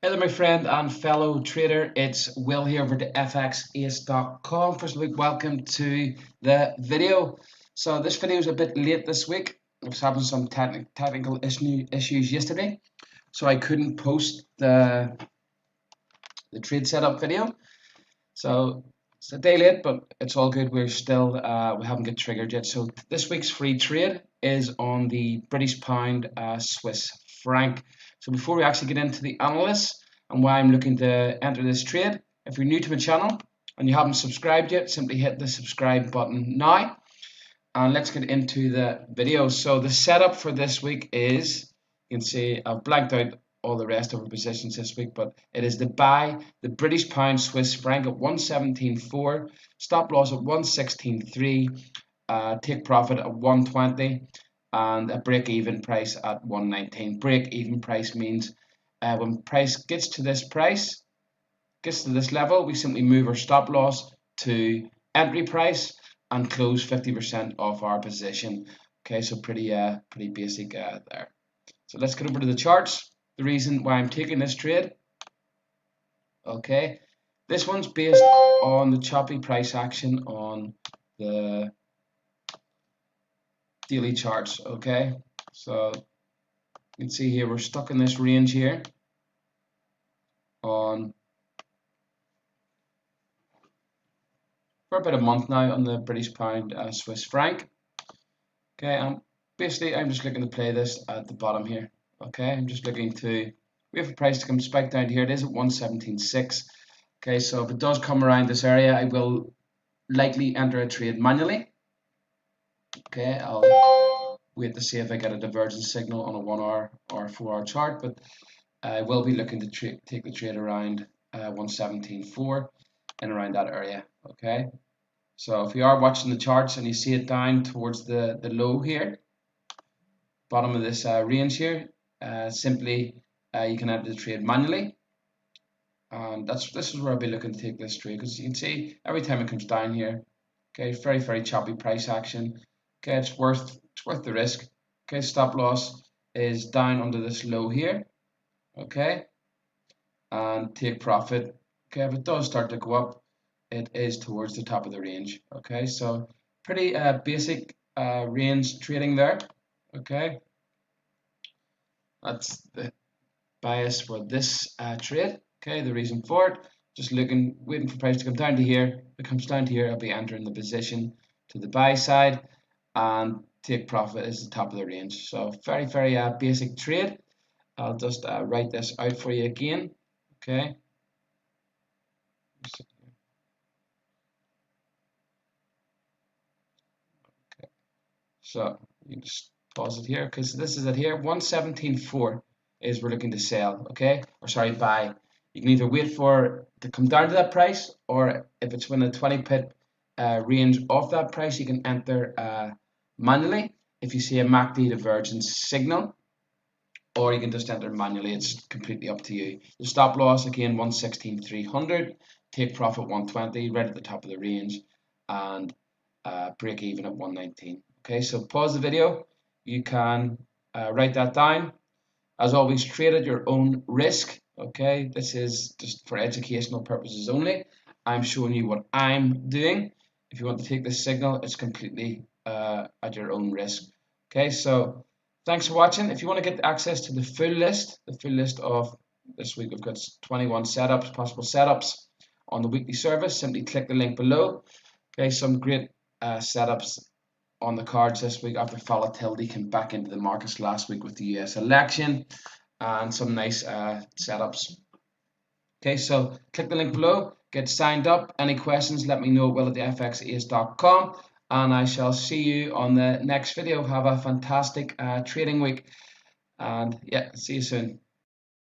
Hello, my friend and fellow trader. It's Will here over to XAUUSD.com. First of all, welcome to the video. So this video is a bit late this week. I was having some technical issues yesterday, so I couldn't post the trade setup video. So it's a day late, but it's all good. We're still we haven't got triggered yet. So this week's free trade is on the British pound Swiss franc. So before we actually get into the analysis and why I'm looking to enter this trade, if you're new to my channel and you haven't subscribed yet, simply hit the subscribe button now. And let's get into the video. So the setup for this week is, you can see I've blanked out all the rest of our positions this week, but it is to buy the British pound Swiss franc at 117.4, stop loss at 116.3, take profit at 120, and a break even price at 119. Break even price means when price gets to this level, we simply move our stop loss to entry price and close 50% of our position. Okay, so pretty basic there. So let's get over to the charts. The reason why I'm taking this trade. Okay, this one's based on the choppy price action on the daily charts. Okay, so you can see here we're stuck in this range here on for about a month now on the British pound Swiss franc. Okay, and basically I'm just looking to play this at the bottom here. Okay, I'm just looking to wait for price to come spike down here. It is at 117.6. Okay, so if it does come around this area, I will likely enter a trade manually. Okay, I'll wait to see if I get a divergence signal on a 1 hour or 4 hour chart, but I will be looking to take the trade around 117.4 and around that area. Okay, so if you are watching the charts and you see it down towards the low here, bottom of this range here, simply you can enter the trade manually, and this is where I'll be looking to take this trade, because you can see every time it comes down here, okay, very choppy price action. Okay, it's worth the risk. Okay, stop loss is down under this low here. Okay, and take profit. Okay, if it does start to go up, it is towards the top of the range. Okay, so pretty basic range trading there. Okay, that's the bias for this trade. Okay, the reason for it, just waiting for price to come down to here. If it comes down to here, I'll be entering the position to the buy side, and take profit is the top of the range. So very basic trade. I'll just write this out for you again. Okay. Okay. So you just pause it here, because this is it here. 117.4 is we're looking to sell. Okay, or sorry, buy. You can either wait for it to come down to that price, or if it's within a 20 pip range of that price, you can enter manually if you see a MACD divergence signal, or you can just enter manually. It's completely up to you. The stop loss again 116.300, take profit 120, right at the top of the range, and break even at 119. Okay, so pause the video. You can write that down. As always, trade at your own risk. Okay, this is just for educational purposes only. I'm showing you what I'm doing. If you want to take this signal, it's completely at your own risk. Okay, so thanks for watching. If you want to get access to the full list of this week, we've got 21 setups, possible setups on the weekly service. Simply click the link below. Okay, some great setups on the cards this week after volatility came back into the markets last week with the US election, and some nice setups. Okay, so click the link below, get signed up. Any questions, let me know at will@fxace.com, and I shall see you on the next video. Have a fantastic trading week, and yeah, see you soon.